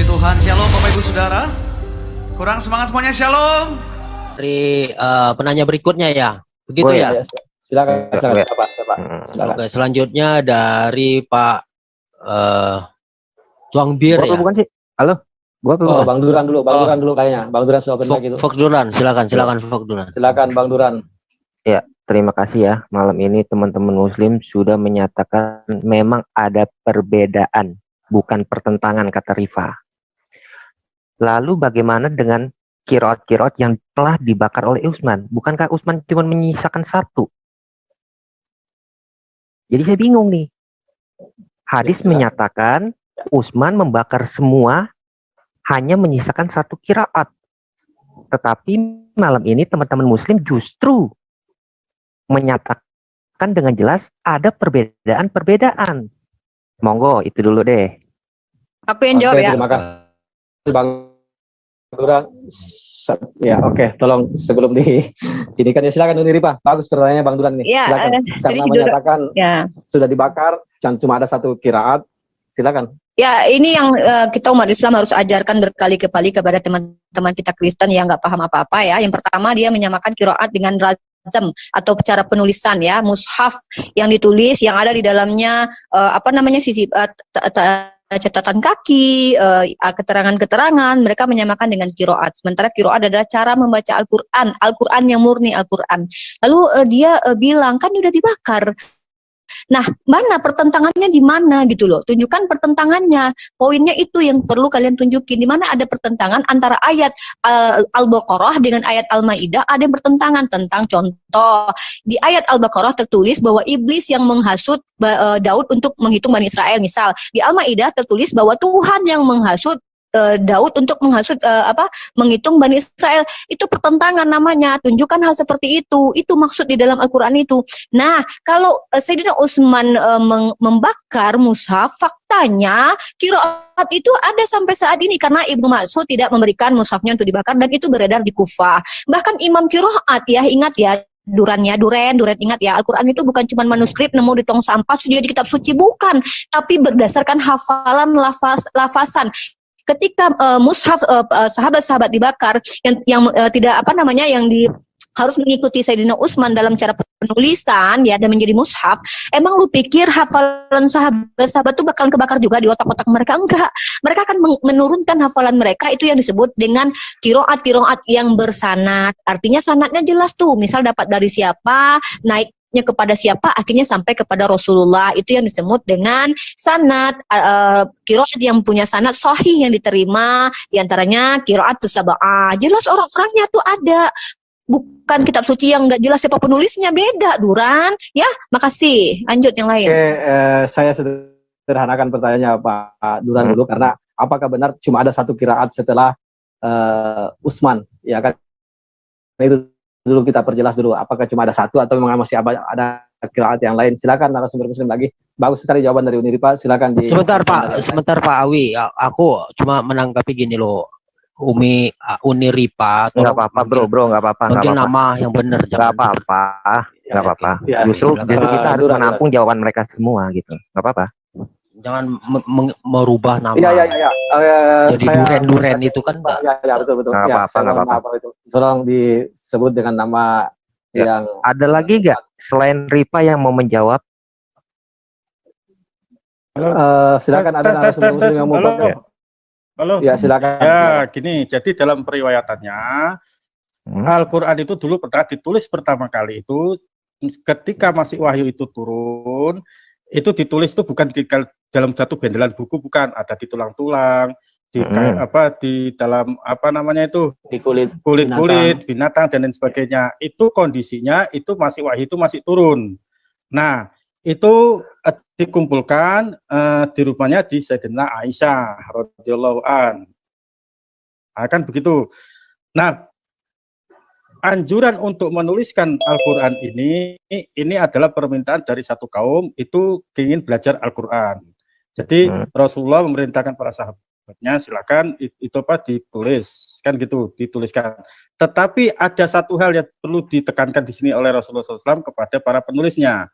Tuhan, shalom Bapak Ibu Saudara. Kurang semangat semuanya, shalom. Dari penanya berikutnya ya, begitu Boleh, ya? Silakan, Pak. Silakan. Oke, selanjutnya dari Pak Tuang Bir Gua ya. bukan sih? Halo? Gua Oh. Bang Duran dulu kayaknya. Bang Duran sudah benar gitu. Fox Duran, silakan Fox Duran. Silakan Bang Duran. Ya, terima kasih ya. Malam ini teman-teman Muslim sudah menyatakan memang ada perbedaan, bukan pertentangan, kata Rifa. Lalu bagaimana dengan kiroat-kiroat yang telah dibakar oleh Utsman? Bukankah Utsman cuma menyisakan satu? Jadi saya bingung nih. Hadis menyatakan Utsman membakar semua, hanya menyisakan satu kiraat. Tetapi malam ini teman-teman Muslim justru menyatakan dengan jelas ada perbedaan-perbedaan. Monggo, itu dulu deh. Aku yang jawab ya. Terima kasih Bang Duran. Ya, oke. Tolong sebelum ini kan ya, silakan Uni Ripa. Bagus pertanyaannya Bang Duran nih. Ya, Silakan. jadi Karena menyatakan sudah dibakar, cuma ada satu kiraat. Silakan. Ya, ini yang kita umat Islam harus ajarkan berkali-kali kepada teman-teman kita Kristen yang nggak paham apa-apa ya. Yang pertama, dia menyamakan qiraat dengan rajam atau cara penulisan ya, mushaf yang ditulis yang ada di dalamnya sisi catatan kaki, keterangan-keterangan, mereka menyamakan dengan qiraat. Sementara qiraat adalah cara membaca Al-Qur'an yang murni Al-Qur'an. Lalu dia bilang kan udah dibakar. Nah, mana pertentangannya di mana gitu loh. Tunjukkan pertentangannya. Poinnya itu yang perlu kalian tunjukin. Di mana ada pertentangan antara ayat Al-Baqarah dengan ayat Al-Maidah, ada yang bertentangan tentang contoh. Di ayat Al-Baqarah tertulis bahwa iblis yang menghasut Daud untuk menghitung Bani Israel. Misal, di Al-Maidah tertulis bahwa Tuhan yang menghasut Daud untuk menghitung Bani Israel. Itu pertentangan namanya. Tunjukkan hal seperti itu. Itu maksud di dalam Al-Quran itu. Nah, kalau Sayyidina Utsman membakar mushaf, faktanya qiraat itu ada sampai saat ini karena Ibnu Mas'ud tidak memberikan mushafnya untuk dibakar dan itu beredar di Kufah. Bahkan Imam Qiraat ya, ingat ya, Duren ingat ya, Al-Quran itu bukan cuma manuskrip nemu di tong sampah sudah di kitab suci, bukan, tapi berdasarkan hafalan lafasan. Ketika mushaf sahabat-sahabat dibakar yang harus mengikuti Sayyidina Utsman dalam cara penulisan ya dan menjadi mushaf, emang lu pikir hafalan sahabat-sahabat itu bakal kebakar juga di otak-otak mereka? Enggak. Mereka akan menurunkan hafalan mereka, itu yang disebut dengan qiraat yang bersanad. Artinya sanadnya jelas tuh, misal dapat dari siapa, naiknya kepada siapa, akhirnya sampai kepada Rasulullah. Itu yang disebut dengan sanad. Qiraat yang punya sanad sahih yang diterima, diantaranya qiraatus sab'ah. Jelas orang-orangnya tuh ada. Bukan kitab suci yang nggak jelas siapa penulisnya, beda Duran. Ya, makasih. Lanjut yang lain. Oke, saya sederhanakan pertanyaannya Pak Duran dulu, karena apakah benar cuma ada satu qiraat setelah Utsman? Ya kan? Nah, itu dulu kita perjelas dulu. Apakah cuma ada satu atau memang masih ada qiraat yang lain? Silakan narasumber Muslim lagi. Bagus sekali jawaban dari Uni Ripa. Silakan Sebentar Pak Awi, aku cuma menanggapi gini loh. Uni Ripa, Nggak apa-apa bro, nggak apa-apa. Mungkin nama yang benar, nggak apa-apa. Justru kita harus menampung jawaban mereka semua gitu. Nggak apa-apa. Jangan merubah nama. Iya. Jadi Duren itu kan enggak. Ya, betul. Nggak apa-apa. Tolong disebut dengan nama yang ada lagi nggak selain Ripa yang mau menjawab? Silakan, ada narasumber Muslim yang mau pakai. Halo. Ya, silakan. Ya, gini. Jadi dalam periwayatannya Al-Quran itu dulu pernah ditulis pertama kali itu ketika masih wahyu itu turun. Itu ditulis itu bukan di dalam satu bendelan buku, bukan, ada di tulang-tulang, di dalam di kulit binatang dan lain sebagainya. Itu kondisinya itu masih wahyu itu masih turun. Nah, itu dikumpulkan di rumahnya di Sayyidina Aisyah radhiyallahu an. Kan begitu. Nah, anjuran untuk menuliskan Al-Quran ini adalah permintaan dari satu kaum itu ingin belajar Al-Quran. Jadi Rasulullah memerintahkan para sahabatnya silakan itu ditulis, kan gitu, dituliskan. Tetapi ada satu hal yang perlu ditekankan di sini oleh Rasulullah SAW kepada para penulisnya.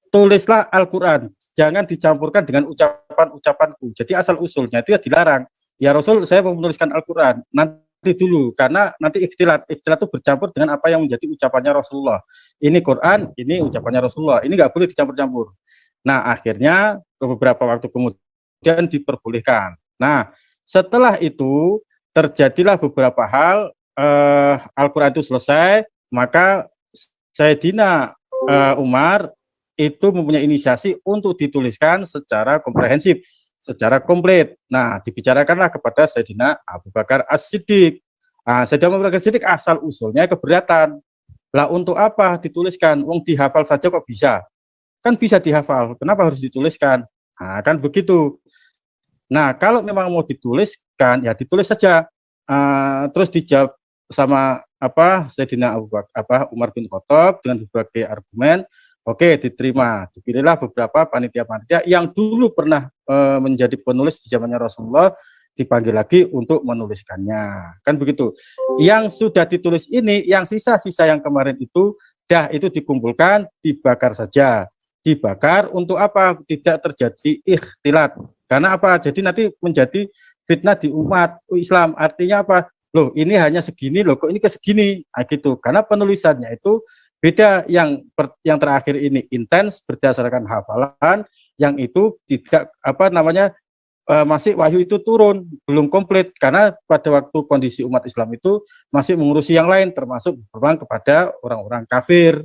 Tulislah Al-Quran, jangan dicampurkan dengan ucapan-ucapanku. Jadi asal usulnya itu ya dilarang. ya Rasul saya mau menuliskan Al-Quran, nanti dulu, karena nanti ikhtilat itu bercampur dengan apa yang menjadi ucapannya Rasulullah. Ini Quran, ini ucapannya Rasulullah, ini nggak boleh dicampur-campur. Nah akhirnya beberapa waktu kemudian diperbolehkan. Nah setelah itu terjadilah beberapa hal, Al-Quran itu selesai, maka Sayyidina Umar itu mempunyai inisiasi untuk dituliskan secara komprehensif, secara komplit. Nah, dibicarakanlah kepada Sayyidina Abu Bakar As-Siddiq. Nah, Sayyidina Abu Bakar As-Siddiq asal usulnya keberatan. Lah untuk apa dituliskan? Wong dihafal saja kok bisa? Kan bisa dihafal. Kenapa harus dituliskan? Nah, kan begitu. Nah, kalau memang mau dituliskan, ya ditulis saja. Terus dijawab sama Sayyidina Abu Bakar, Umar bin Khattab dengan berbagai argumen. Oke, diterima. Dipilihlah beberapa panitia-panitia yang dulu pernah menjadi penulis di zamannya Rasulullah, dipanggil lagi untuk menuliskannya. Kan begitu. Yang sudah ditulis ini, yang sisa-sisa yang kemarin itu dikumpulkan, dibakar saja. Dibakar untuk apa? Tidak terjadi ikhtilat. Karena apa? Jadi nanti menjadi fitnah di umat Islam. Artinya apa? Loh, ini hanya segini loh, kok ini ke segini? Nah, gitu. Karena penulisannya itu beda, yang terakhir ini intens berdasarkan hafalan, yang itu tidak masih wahyu itu turun, belum komplit, karena pada waktu kondisi umat Islam itu masih mengurusi yang lain, termasuk berperang kepada orang-orang kafir.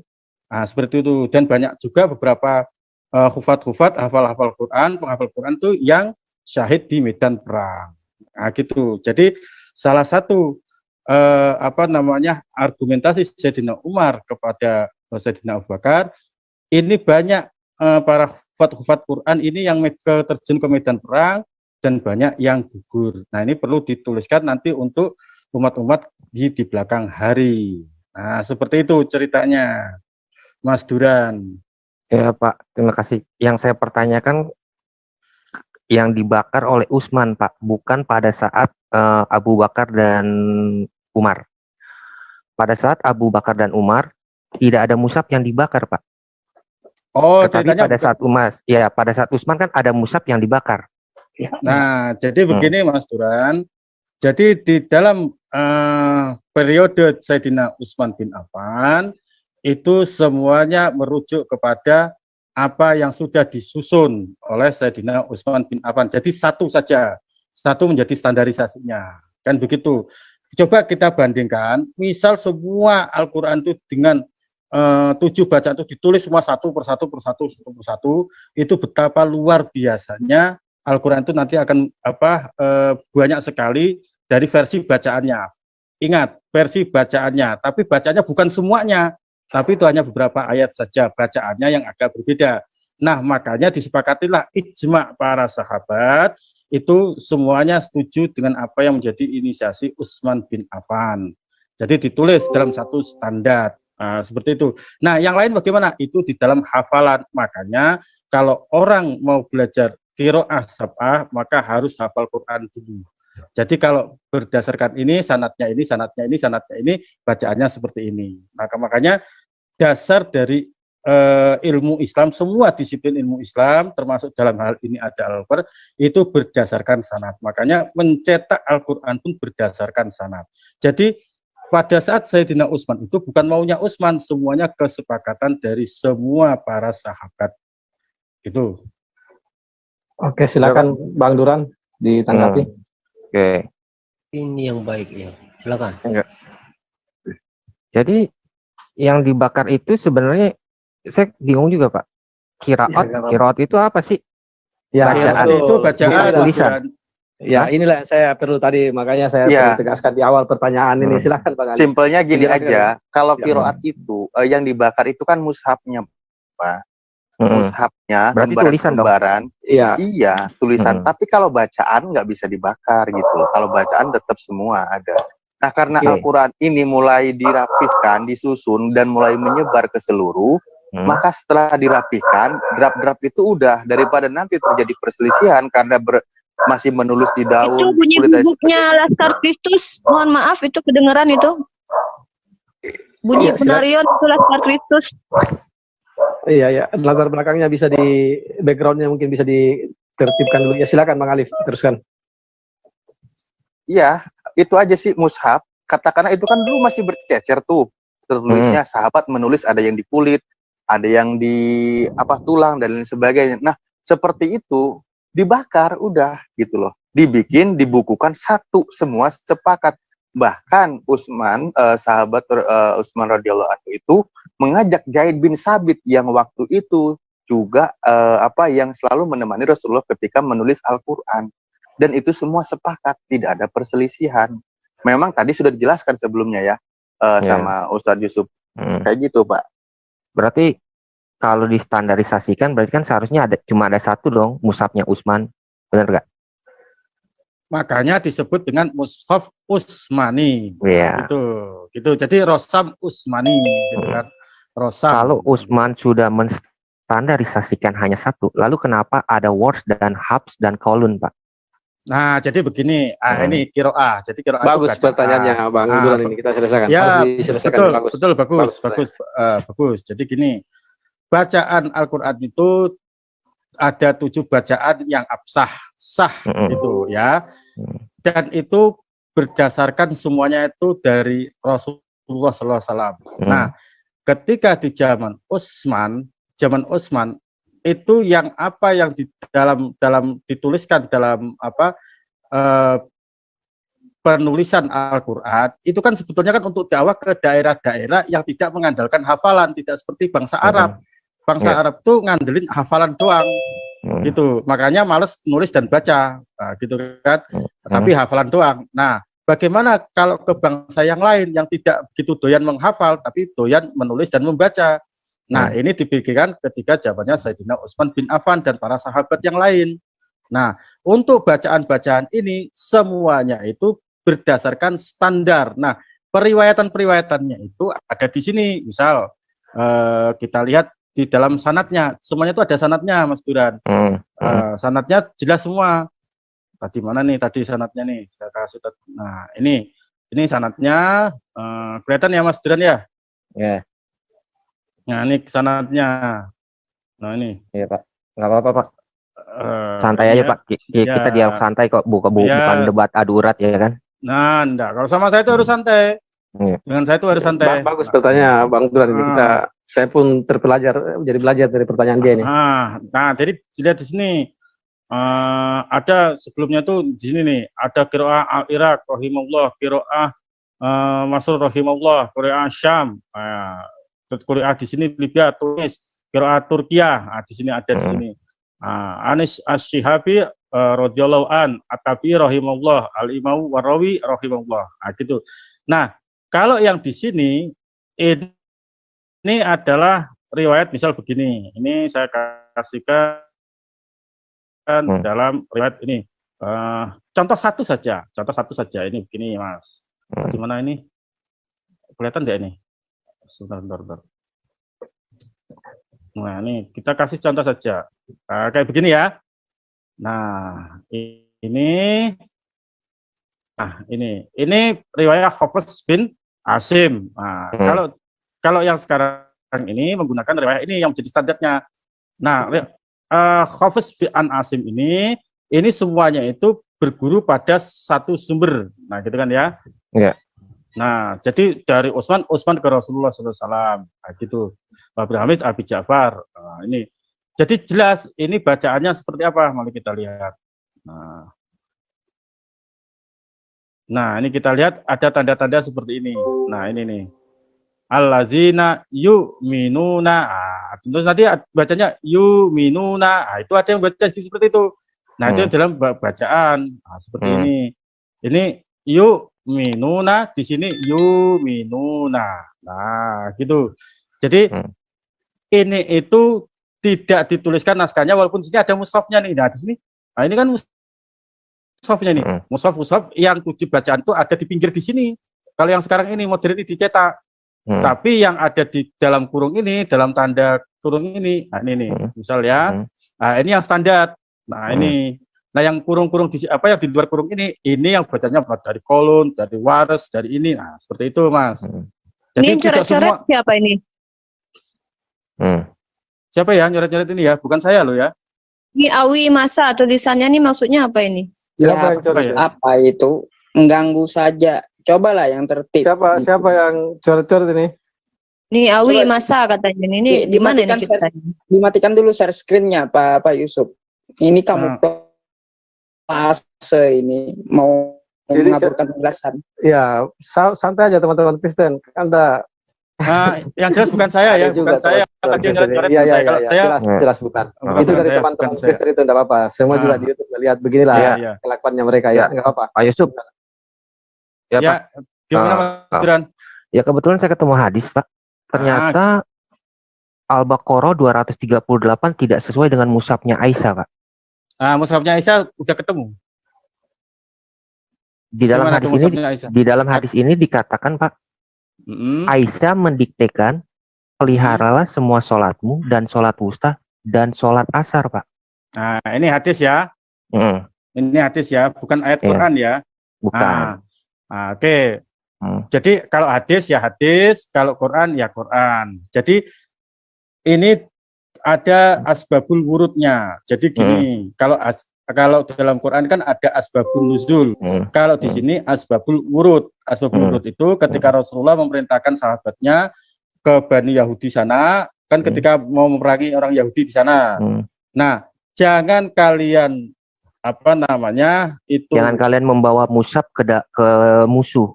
Nah, seperti itu. Dan banyak juga beberapa hufat hafal Quran, penghafal Quran itu yang syahid di medan perang. Nah, gitu. Jadi salah satu argumentasi Sayyidina Umar kepada Sayyidina Abu Bakar, ini banyak para hufat Quran ini yang terjun ke medan perang dan banyak yang gugur. Nah, ini perlu dituliskan nanti untuk umat-umat di belakang hari. Nah, seperti itu ceritanya, Mas Duran. Ya Pak, terima kasih. Yang saya pertanyakan yang dibakar oleh Utsman, Pak, bukan pada saat Abu Bakar dan Umar. Pada saat Abu Bakar dan Umar tidak ada mushaf yang dibakar, Pak. Oh, tetapi pada saat pada saat Utsman kan ada mushaf yang dibakar. Nah, jadi begini Mas Duran. Jadi di dalam periode Sayyidina Utsman bin Affan itu semuanya merujuk kepada apa yang sudah disusun oleh Sayyidina Utsman bin Affan. Jadi satu saja, satu menjadi standarisasinya. Kan begitu. Coba kita bandingkan, misal semua Al-Quran itu dengan 7 bacaan itu ditulis semua satu persatu, itu betapa luar biasanya Al-Quran itu nanti akan banyak sekali dari versi bacaannya. Ingat, versi bacaannya, tapi bacaannya bukan semuanya, tapi itu hanya beberapa ayat saja bacaannya yang agak berbeda. Nah, makanya disepakatilah ijma para sahabat itu semuanya setuju dengan apa yang menjadi inisiasi Utsman bin Affan. Jadi ditulis dalam satu standar. Seperti itu. Nah, yang lain bagaimana? Itu di dalam hafalan. Makanya kalau orang mau belajar qiraah sab'ah, maka harus hafal Quran dulu. Jadi kalau berdasarkan ini, sanadnya ini, bacaannya seperti ini. Makanya dasar dari ilmu Islam, semua disiplin ilmu Islam, termasuk dalam hal ini ada Al-Quran, itu berdasarkan sanad. Makanya mencetak Al-Quran pun berdasarkan sanad. Jadi pada saat Sayyidina Utsman itu bukan maunya Utsman, semuanya kesepakatan dari semua para sahabat. Itu. Oke, silakan Bang Duran ditanggapi. Oke. Ini yang baik ya. Silakan. Jadi yang dibakar itu sebenarnya saya bingung juga, Pak. Qiraat itu apa sih? Ya, bacaan. Itu bacaan tulisan. Ya, inilah yang saya perlu tadi, makanya saya perlu tegaskan di awal pertanyaan ini. Silakan Bang Ali. Simpelnya gini Silakan. aja, kalau qiraat itu yang dibakar itu kan mushafnya, Pak. Mushafnya, lembaran-lembaran. Iya, tulisan. Tapi kalau bacaan nggak bisa dibakar gitu. Kalau bacaan tetap semua ada. Nah, karena Al-Quran ini mulai dirapihkan, disusun, dan mulai menyebar ke seluruh, maka setelah dirapihkan, draft-draft itu udah, daripada nanti terjadi perselisihan karena masih menulis di daun. Itu bunyi bubuknya Laskar Kristus, mohon maaf itu kedengeran itu. Bunyi penarion itu Laskar Kristus. Iya, latar belakangnya bisa backgroundnya mungkin bisa ditertibkan dulu. Ya silakan Bang Alif, teruskan. Iya, itu aja sih mushaf. Katakanlah itu kan dulu masih bercecer tuh. Tertulisnya sahabat menulis ada yang di kulit, ada yang di tulang dan lain sebagainya. Nah, seperti itu dibakar udah gitu loh. Dibikin, dibukukan satu, semua sepakat. Bahkan Utsman, sahabat Utsman radhiyallahu anhu itu mengajak Zaid bin Sabit yang waktu itu juga yang selalu menemani Rasulullah ketika menulis Al-Qur'an. Dan itu semua sepakat, tidak ada perselisihan. Memang tadi sudah dijelaskan sebelumnya ya, sama Ustadz Yusuf. Kayak gitu, Pak. Berarti kalau distandarisasikan, berarti kan seharusnya cuma ada satu dong, mushafnya Utsman. Benar nggak? Makanya disebut dengan mushaf Utsmani. Iya. Gitu. Jadi Rosam Utsmani, gitu kan. Rosam. Kalau Utsman sudah menstandarisasikan hanya satu, lalu kenapa ada wars dan habs dan kolun, Pak? Nah, jadi begini, ini kiroah. Jadi kiroah bagus pertanyaannya, Bang. Ini kita selesaikan. Ya, harus diselesaikan. Bagus. Jadi gini, bacaan Al-Quran itu ada 7 bacaan yang absah, sah itu ya. Dan itu berdasarkan semuanya itu dari Rasulullah SAW. Nah, ketika di zaman Utsman itu yang di dalam dituliskan dalam penulisan Al-Quran itu kan sebetulnya kan untuk dakwah ke daerah-daerah yang tidak mengandalkan hafalan, tidak seperti bangsa Arab. Bangsa Arab tuh ngandelin hafalan doang, gitu. Makanya males nulis dan baca, gitu kan. Tapi hafalan doang. Nah, bagaimana kalau ke bangsa yang lain yang tidak begitu doyan menghafal, tapi doyan menulis dan membaca? Nah, ini dipikirkan ketika zamannya Sayyidina Utsman bin Affan dan para sahabat yang lain. Nah, untuk bacaan-bacaan ini semuanya itu berdasarkan standar. Nah, periwayatan-periwayatannya itu ada di sini. Misal kita lihat di dalam sanadnya, semuanya itu ada sanadnya, Mas Duran. Sanadnya jelas semua. Tadi mana nih tadi sanadnya nih? Saya kasih. Nah, ini sanadnya kelihatan ya, Mas Duran ya? Ya. Nah, ini sanadnya. Nah, ini. Iya, Pak. Nggak apa-apa, Pak. Santai aja, Pak. Kita dialog santai kok, bukan debat adu urat ya kan? Nah, enggak. Kalau sama saya itu harus santai. Dengan saya itu harus santai. Bagus pertanyaan Bang Duran. Saya pun jadi belajar dari pertanyaan dia ini. Nah, jadi dilihat di sini. Ada sebelumnya tuh di sini nih, ada qiraah Al-Iraq rahimahullah, qiraah Masrur rahimahullah, qiraah Syam. Qiraah di sini Libya, Tunis, qiraah Turkiya. Di sini ada di sini. Anis Asy-Syihabi radhiyallahu an, At-Tabi rahimahullah, Al-Imam Warawi rahimahullah. Gitu. Nah, kalau yang di sini ini adalah riwayat misal begini. Ini saya kasihkan dalam riwayat ini. Contoh satu saja ini begini, Mas. Di mana ini? Kelihatan enggak ini? Sebentar. Nah, ini kita kasih contoh saja. Kayak begini ya. Nah, ini riwayat Hafiz bin Asim. Nah, kalau yang sekarang ini menggunakan riwayat ini yang menjadi standarnya. Nah, Hafiz bin Asim ini semuanya itu berguru pada satu sumber. Nah, gitu kan ya? Iya. Nah, jadi dari Utsman ke Rasulullah SAW, gitu. Abdul Hamid, Abi Ja'far. Nah, ini. Jadi jelas ini bacaannya seperti apa? Mari kita lihat. Nah, ini kita lihat ada tanda-tanda seperti ini. Nah, ini nih. Allazina yu'minuna. Terus nanti bacanya yu'minuna. Itu ada yang baca seperti itu. Nah, itu dalam bacaan. Seperti ini. Ini yu'minuna, di sini yu'minuna. Nah, gitu. Jadi ini itu tidak dituliskan naskahnya walaupun di sini ada mushafnya nih. Nah, di sini. Nah, ini kan mushafnya nih. Mushaf yang 7 bacaan itu ada di pinggir di sini. Kalau yang sekarang ini modern ini dicetak. Tapi yang ada di dalam kurung ini, dalam tanda kurung ini, nah ini nih, misal ya. Nah, ini yang standar. Nah, ini. Nah, yang kurung-kurung yang di luar kurung ini yang bacanya dari kolon, dari waras, dari ini. Nah, seperti itu, Mas. Jadi ini coret-coret siapa ini? Siapa ya nyoret-nyoret ini ya? Bukan saya loh ya. Ini Awi Masa tulisannya nih maksudnya apa ini? Ya, apa itu? mengganggu saja. Cobalah yang tertib. Siapa yang coret-coret ini? Nih Awi Coba. masa katanya ini di mana nih ceritanya? Dimatikan dulu share screen-nya Pak Yusuf. Ini kamu ini mau mengaburkan penjelasan. Ya, santai aja teman-teman Kristen. Anda yang jelas bukan saya ya, bukan saya. Tadi yang coret-coret saya jelas bukan. Itu dari teman-teman Kristen itu enggak apa-apa. Semua juga di YouTube melihat beginilah kelakuannya mereka ya. Enggak apa-apa. Pak Yusuf. Ya, Pak. Gimana Mas Duran? Ya kebetulan saya ketemu hadis, Pak. Ternyata Al-Baqarah 238 tidak sesuai dengan mushafnya Aisyah, Pak. Mushafnya Aisyah udah ketemu. Di dalam hadis ini dikatakan, Pak, Aisyah mendiktekan peliharalah semua sholatmu dan sholat wusta dan sholat asar, Pak. Nah, ini hadis ya. Ini hadis ya, bukan ayat Quran ya. Bukan. Oke. Jadi kalau hadis ya hadis, kalau Quran ya Quran. Jadi ini ada asbabul wurudnya. Jadi gini, kalau dalam Quran kan ada asbabun nuzul. Kalau di sini asbabul wurud. Asbabul wurud itu ketika Rasulullah memerintahkan sahabatnya ke Bani Yahudi sana, kan ketika mau memerangi orang Yahudi di sana. Nah, jangan kalian jangan kalian membawa mushaf ke musuh.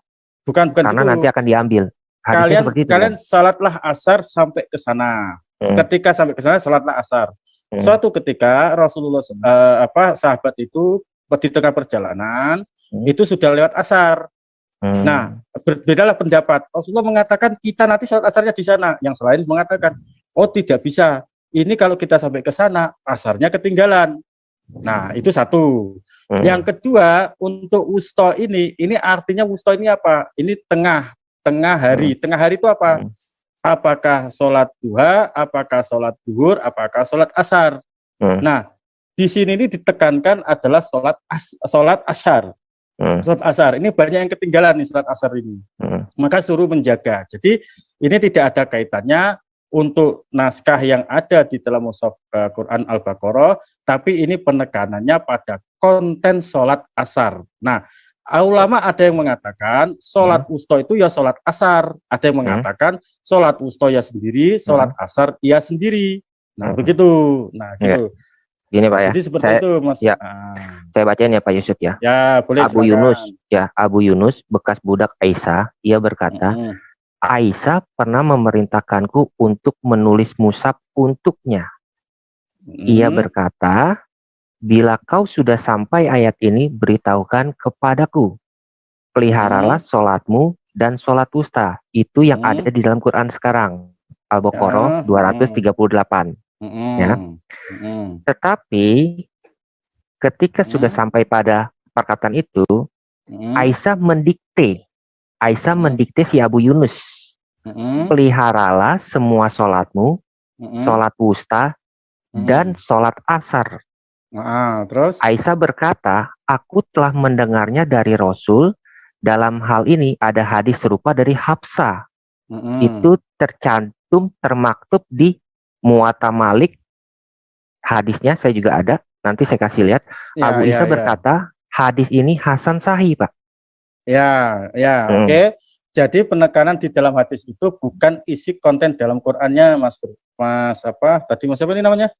Bukan karena itu. Nanti akan diambil. Kalian salatlah asar sampai ke sana. Ketika sampai ke sana salatlah asar. Suatu ketika Rasulullah sahabat itu di tengah perjalanan itu sudah lewat asar. Nah, berbedalah pendapat. Rasulullah mengatakan kita nanti salat asarnya di sana. Yang lain mengatakan, oh tidak bisa. Ini kalau kita sampai ke sana asarnya ketinggalan. Nah, itu satu. Yang kedua, untuk wusta ini artinya wusta ini apa? Ini tengah hari. Tengah hari itu apa? Apakah sholat duha, apakah sholat duhur, apakah sholat asar? Nah, di sini ini ditekankan adalah sholat asar. Sholat asar. Ini banyak yang ketinggalan nih sholat asar ini. Maka suruh menjaga. Jadi ini tidak ada kaitannya untuk naskah yang ada di dalam mushaf Quran Al-Baqarah, tapi ini penekanannya pada konten sholat asar. Nah, ulama ada yang mengatakan sholat wusta itu ya sholat asar, ada yang mengatakan sholat wusta ya sendiri, sholat asar ya sendiri. Nah, begitu. Nah, gitu. Gini Pak ya. Jadi seperti itu, Mas. Ya, saya bacain ya Pak Yusuf ya. Ya, boleh. Abu Yunus bekas budak Aisyah, ia berkata, Aisyah pernah memerintahkanku untuk menulis mushaf untuknya. Ia berkata, bila kau sudah sampai ayat ini, beritahukan kepadaku. Peliharalah sholatmu dan sholat wusta. Itu yang ada di dalam Quran sekarang. Al-Baqarah 238. Ya. Tetapi ketika sudah sampai pada perkataan itu, Aisyah mendikte si Abu Yunus, peliharalah semua sholatmu, sholat wusta, dan sholat asar. Terus Aisyah berkata, aku telah mendengarnya dari Rasul. Dalam hal ini ada hadis serupa dari Hafsah. Itu termaktub di Muwatta Malik. Hadisnya saya juga ada, nanti saya kasih lihat. Abu Isa berkata, hadis ini hasan sahih, Pak. Oke. Jadi penekanan di dalam hadis itu bukan isi konten dalam Qur'annya, Mas apa? Tadi Mas apa ini namanya?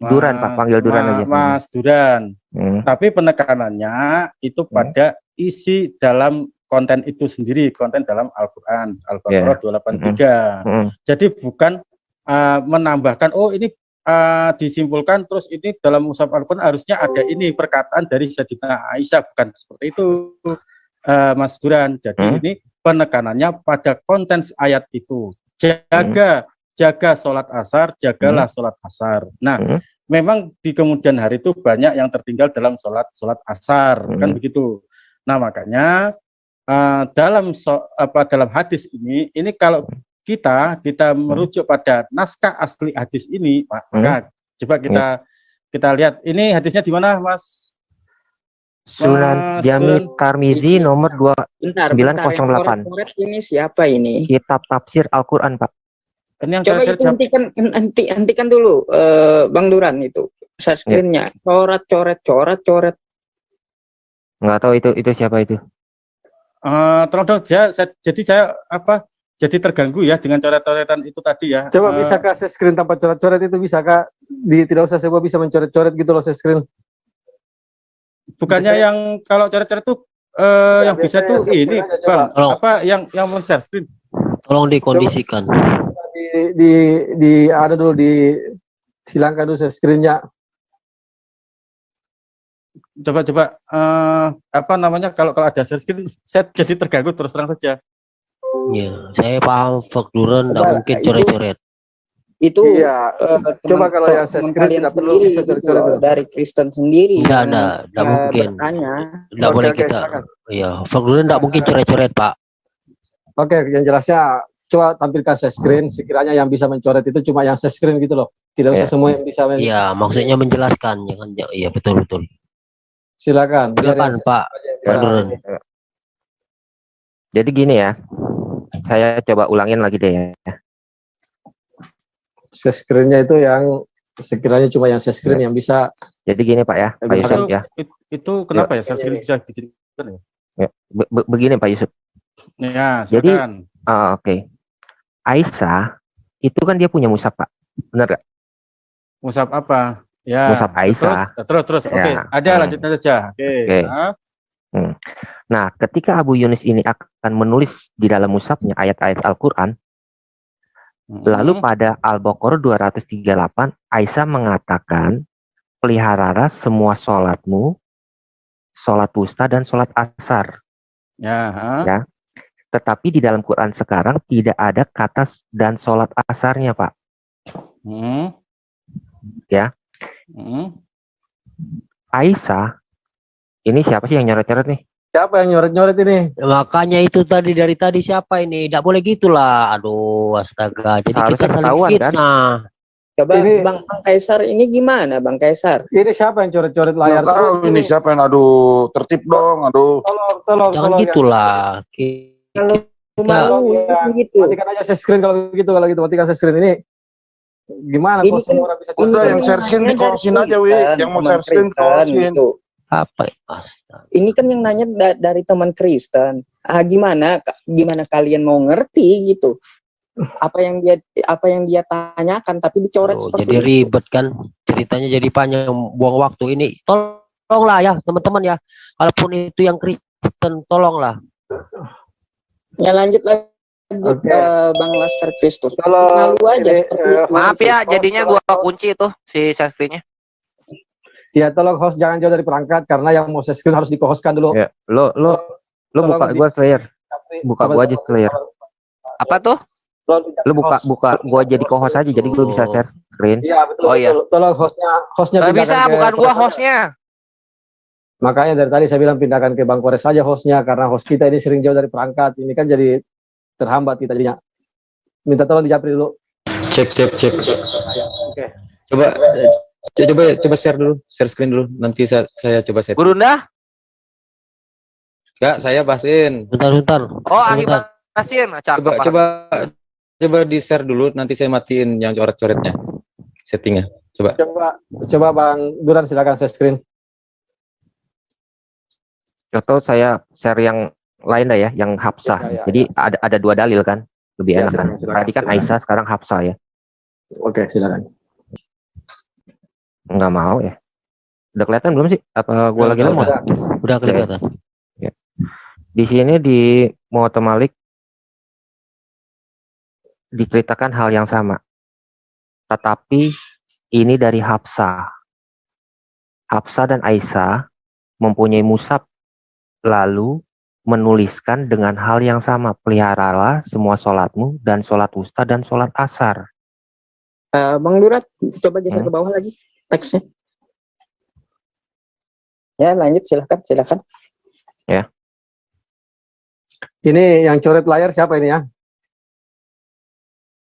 Duran, Pak, panggil Duran aja. Mas Duran. Tapi penekanannya itu pada isi dalam konten itu sendiri, konten dalam Al-Qur'an, Al-Baqarah 283. Jadi bukan menambahkan ini disimpulkan terus ini dalam mushaf Al-Qur'an harusnya ada ini perkataan dari Sayyidatina Aisyah, bukan seperti itu. Mas Duran. Jadi ini penekanannya pada konten ayat itu. Jaga sholat asar, jagalah sholat asar. Nah, memang di kemudian hari itu banyak yang tertinggal dalam sholat asar, kan begitu. Nah, makanya dalam hadis ini kalau kita merujuk pada naskah asli hadis ini, maka coba kita lihat ini hadisnya di mana, Mas? Sunan Jami Tarmizi nomor 2908. Ini siapa ini? Kitab tafsir Al-Quran, Pak. Coba itu hentikan dulu, Bang Duran itu share screen-nya. Coret. Nggak tahu itu siapa itu. Tolong dong, jadi saya jadi terganggu ya dengan coret-coretan itu tadi ya. Coba bisakah share screen tanpa coret-coret itu, bisakah tidak usah sebuah bisa mencoret-coret gitu loh share screen? Bukannya yang kalau coret-coret itu yang bisa tuh ini Bang, yang men-share screen. Tolong dikondisikan. Ada dulu silangkan dulu share screen-nya. Coba kalau ada share screen saya jadi terganggu terus terang saja. Ya, saya paham Fakduran nggak mungkin coret-coret. Itu iya. Coba kalau yang share screen tidak perlu bisa coret-coret dari Kristen sendiri. Tidak mungkin. Tidak boleh kita. Iya, Fakduran nggak mungkin coret-coret, Pak. Oke, yang jelasnya coba tampilkan share screen. Sekiranya yang bisa mencoret itu cuma yang share screen gitu loh. Tidak usah semua yang bisa. Iya, maksudnya menjelaskan, ya kan? Iya, betul. Silakan Pak Fakduran. Jadi gini ya, saya coba ulangin lagi deh ya. Share screen-nya itu yang sekiranya cuma yang share screen yang bisa. Jadi gini Pak ya, Pak Yusuf ya. Itu kenapa ya share screen bisa bikin ya? Begini Pak Yusuf. Ya, Jadi silakan. oke. Aisyah itu kan dia punya mushaf Pak, benar gak? Mushaf apa? Ya. Mushaf Aisyah. Terus. Oke, ada lanjutnya saja. Oke. Nah, ketika Abu Yunus ini akan menulis di dalam mushafnya ayat-ayat Al-Quran, lalu pada Al-Baqarah 238, Aisyah mengatakan, peliharalah semua sholatmu, sholat wusta dan sholat asar. Ya. Tetapi di dalam Quran sekarang tidak ada kata dan sholat asarnya, Pak. Ya. Aisyah, ini siapa sih yang nyoret-nyoret nih? Siapa yang nyoret-nyoret ini? Makanya itu dari tadi siapa ini? Tidak boleh gitulah. Aduh, astaga. Jadi kita saling fitnah. Kan? Coba ini, Bang Kaisar ini gimana, Bang Kaisar? Ini siapa yang coret-coret layar? Tahu ini siapa yang aduh tertib dong, aduh. Tolong. Jangan gitulah. Kalau malu gitu. Matikan aja share screen kalau gitu. Matikan share screen ini. Gimana kok semua orang bisa udah yang share screen dikosin aja, Wi. Yang mau share screen dikosin. Apa? Ini kan yang nanya dari teman Kristen. Gimana kalian mau ngerti gitu? Apa yang dia tanyakan tapi dicoret seperti jadi ribet kan ceritanya, jadi panjang, buang waktu. Ini tolonglah ya teman-teman ya, kalaupun itu yang Kristen tolonglah ya. Lanjut lagi. Bang Laskar Kristus. Kalau aja maaf ya, jadinya gua kunci itu si share screen-nya. Ya, tolong host jangan jauh dari perangkat karena yang mau share screen harus di-hostkan dulu. Ya, lo buka gua slayer. Buka gua aja slayer. Apa tuh? Lu buka gua jadi co-host aja, jadi gua bisa share screen. Iya, betul. Oh iya. Tolong hostnya nggak bisa, bukan gua hostnya. Makanya dari tadi saya bilang pindahkan ke Bang Kores saja hostnya, karena host kita ini sering jauh dari perangkat. Ini kan jadi terhambat kita jadinya. Minta tolong dijapri dulu. Cek. Oke. Coba share dulu, share screen dulu. Nanti saya coba share. Gurunda? Enggak, saya bahasin. Bentar. Oh, Ahi bahasin. Coba di share dulu, nanti saya matiin yang coret-coretnya. Settingnya. Coba Bang Duran silakan share screen. Atau saya share yang lain dah ya, yang Hafsah. Ya. Jadi ada dua dalil kan, lebih enak kan. Tadi kan Aisyah, sekarang Hafsah ya. Oke, silakan. Enggak mau ya. Udah kelihatan belum sih? Apa gua lagi lemot? Udah kelihatan. Ya. Di sini di Muwatta Malik diceritakan hal yang sama. Tetapi ini dari Hafsah. Hafsah dan Aisyah mempunyai mushaf, lalu menuliskan dengan hal yang sama, peliharalah semua sholatmu dan sholat wusta dan sholat asar. Bang Durat, coba geser ke bawah lagi teksnya. Ya, lanjut, silakan. Ya. Ini yang coret layar siapa ini ya?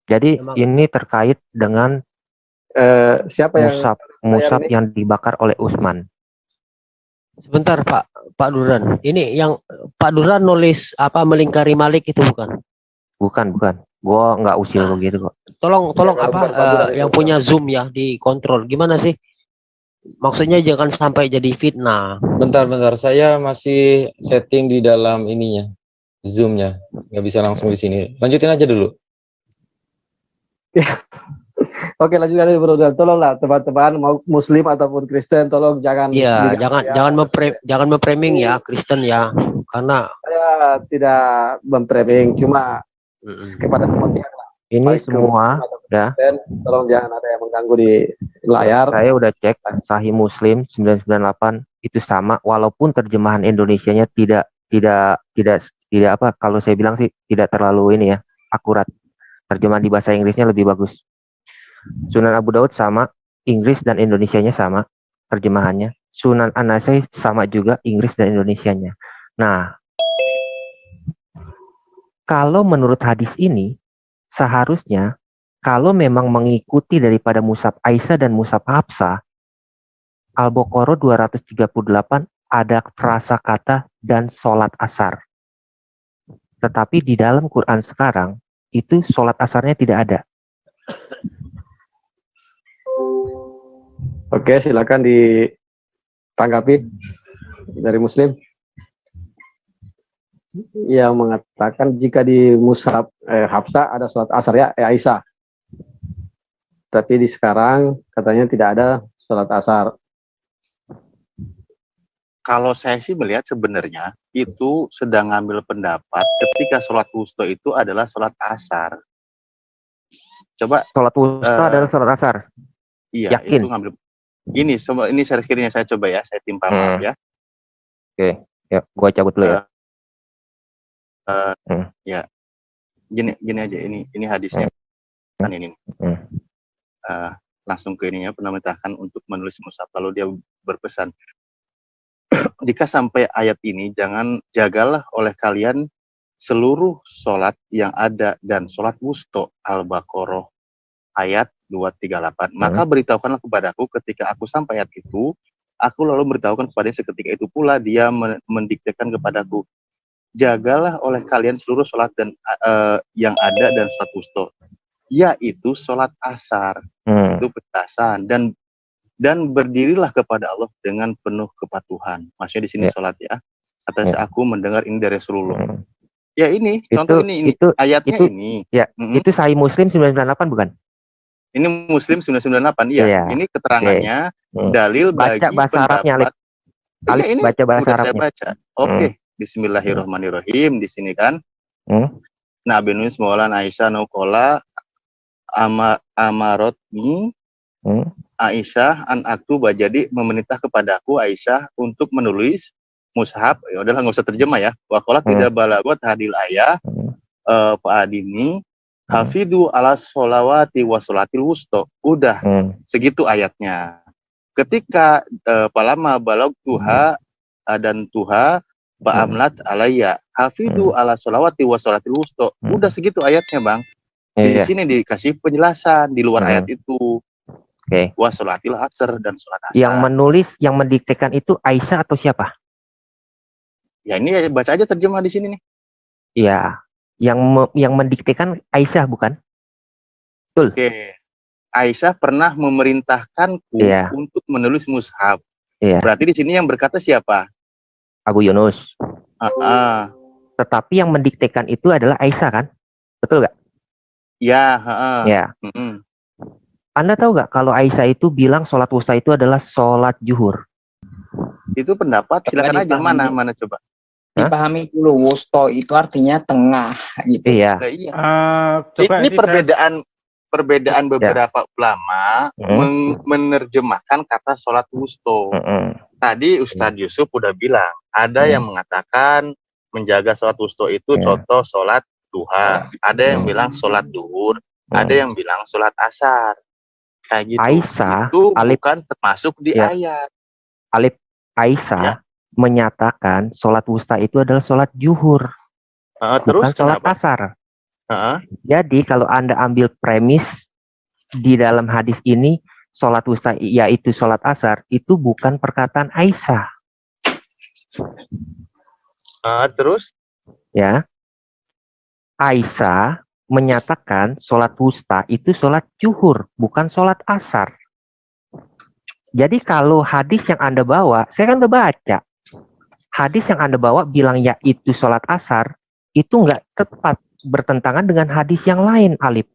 Jadi ini terkait dengan siapa mushaf yang dibakar oleh Utsman. Sebentar Pak Duran. Ini yang Pak Duran nulis apa melingkari Malik itu bukan? Bukan. Gua nggak usil begitu kok. Tolong yang punya Zoom ya dikontrol. Gimana sih? Maksudnya jangan sampai jadi fitnah. Bentar. Saya masih setting di dalam ininya. Zoom-nya. Nggak bisa langsung di sini. Lanjutin aja dulu. Oke, lanjutkan aja bro. Dan tolonglah teman-teman mau Muslim ataupun Kristen, tolong jangan Iya, lihat jangan memframing ya Kristen ya, karena saya tidak memframing, cuma kepada semua pihak lah. Ini Baik ke semua Muslim ataupun udah. Kristen, tolong jangan ada yang mengganggu di layar. Saya udah cek Sahih Muslim 998 itu sama, walaupun terjemahan Indonesianya tidak apa, kalau saya bilang sih tidak terlalu ini ya, akurat. Terjemahan di bahasa Inggrisnya lebih bagus. Sunan Abu Daud sama, Inggris dan Indonesianya sama terjemahannya. Sunan An-Nasai sama juga, Inggris dan Indonesianya. Nah, kalau menurut hadis ini seharusnya kalau memang mengikuti daripada Mushaf Aisyah dan Mushaf Hafsah, Al-Baqarah 238 ada frasa kata dan sholat asar. Tetapi di dalam Quran sekarang itu sholat asarnya tidak ada. Oke, silakan ditanggapi dari Muslim yang mengatakan jika di Mushaf Hafsah ada sholat asar ya, Aisyah. Tapi di sekarang katanya tidak ada sholat asar. Kalau saya sih melihat sebenarnya itu sedang ngambil pendapat ketika sholat wusta itu adalah sholat asar. Coba sholat wusta adalah sholat asar. Iya, yakin? Itu ngambil. Ini share screen-nya saya coba ya, saya timpa maaf ya. Oke, ya, gua cabut dulu ya. Ya, gini aja, ini hadisnya kan ini. Langsung ke ininya, pernah mentahkan untuk menulis mushaf, lalu dia berpesan, jika sampai ayat ini jagalah oleh kalian seluruh sholat yang ada dan sholat wusta Al-Baqarah ayat 238. Maka beritahukanlah kepadaku ketika aku sampai ayat itu, aku lalu beritahukan kepadanya seketika itu pula dia mendiktekan kepadaku, jagalah oleh kalian seluruh sholat dan yang ada dan sholat wusta, yaitu sholat asar. Itu petasan dan berdirilah kepada Allah dengan penuh kepatuhan. Maksudnya di sini sholat ya. Atas aku mendengar ini dari Rasulullah. Ya ini, contoh ini ayatnya ini. Ya, itu Sahih Muslim 998 bukan? Ini Muslim 998, iya. Ini keterangannya dalil bagi bahasa Arabnya, Iya, ini baca bahasa udah Arabnya. saya baca. Oke, Bismillahirrahmanirrahim di sini kan. Nabi Nuh Maulana Aisyah Nukola Amarotni Aisyah an aktuba, jadi memerintah kepadaku Aisyah untuk menulis mushaf. Ya udahlah, nggak usah terjemah ya. Wakola tidak balagot hadil ayah Pak Adini hafidu ala sholawati wa sholatil wusta. Udah segitu ayatnya. Ketika palama balog tuha dan tuha Pak Amlat alaya hafidu ala sholawati wa sholatil wusta. Udah segitu ayatnya, Bang. Di sini dikasih penjelasan di luar ayat itu. Wa sholatil asr dan sholat asar. Yang menulis, yang mendiktekan itu Aisyah atau siapa? Ya ini baca aja terjemah di sini nih. Iya, yang mendiktekan Aisyah bukan? Betul. Oke. Aisyah pernah memerintahkanku untuk menulis mushaf. Berarti di sini yang berkata siapa? Abu Yunus. Tetapi yang mendiktekan itu adalah Aisyah kan? Betul nggak? Ya. Ya. Anda tahu nggak kalau Aisyah itu bilang sholat wusta itu adalah sholat zuhur? Itu pendapat, silakan aja. Mana coba. Dipahami dulu, wusta itu artinya tengah gitu. Iya. Ini perbedaan beberapa ulama menerjemahkan kata sholat wusta. Tadi Ustadz Yusuf udah bilang, ada yang mengatakan menjaga sholat wusta itu contoh sholat duha, ada yang bilang sholat duhur, ada yang bilang sholat asar. Kayak gitu. Aisyah itu bukan termasuk di ayat. Aisyah menyatakan sholat wusta itu adalah sholat zuhur, bukan sholat asar. Jadi kalau Anda ambil premis di dalam hadis ini, sholat wusta yaitu sholat asar, itu bukan perkataan Aisyah. Terus? Ya, Aisyah menyatakan sholat wusta itu sholat zuhur, bukan sholat asar. Jadi kalau hadis yang Anda bawa, saya kan udah baca. Hadis yang Anda bawa bilang yaitu sholat asar, itu nggak tepat, bertentangan dengan hadis yang lain, Alif.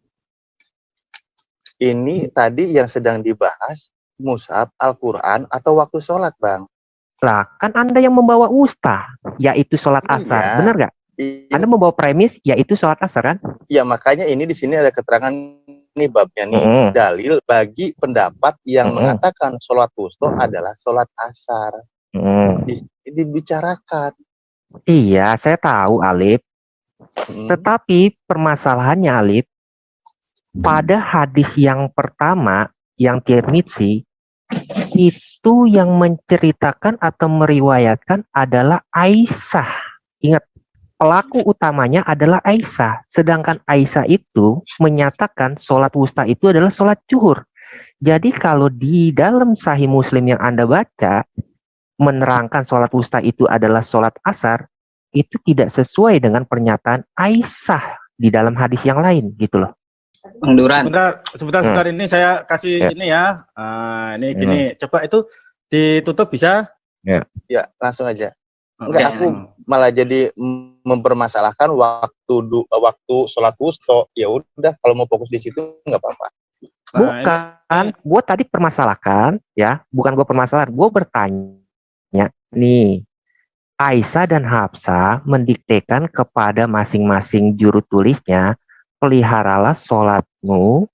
Ini tadi yang sedang dibahas mushaf, Al-Quran, atau waktu sholat, Bang. Lah, kan Anda yang membawa ustah, yaitu sholat asar, benar nggak? Anda membawa premis, yaitu sholat asar, kan? Ya, makanya ini di sini ada keterangan nih babnya nih, dalil bagi pendapat yang mengatakan sholat wusta adalah sholat asar. Dibicarakan. Iya, saya tahu, Alif. Tetapi permasalahannya, Alif, pada hadis yang pertama, yang Tirmidzi, itu yang menceritakan atau meriwayatkan adalah Aisyah. Ingat, pelaku utamanya adalah Aisyah. Sedangkan Aisyah itu menyatakan sholat wusta itu adalah sholat zuhur. Jadi kalau di dalam Sahih Muslim yang Anda baca, menerangkan sholat wusta itu adalah sholat asar, itu tidak sesuai dengan pernyataan Aisyah di dalam hadis yang lain, gitu loh. Bang Duran. Sebentar ini saya kasih ini ya. Ini gini, coba itu ditutup bisa? Ya, langsung aja. Enggak, aku malah jadi mempermasalahkan waktu sholat wusta. Ya udah, kalau mau fokus di situ nggak apa-apa. Bukan, gue tadi permasalahkan, ya, bukan gue permasalahan, gue bertanya, nih, Aisyah dan Hafsah mendiktekan kepada masing-masing juru tulisnya, peliharalah sholatmu,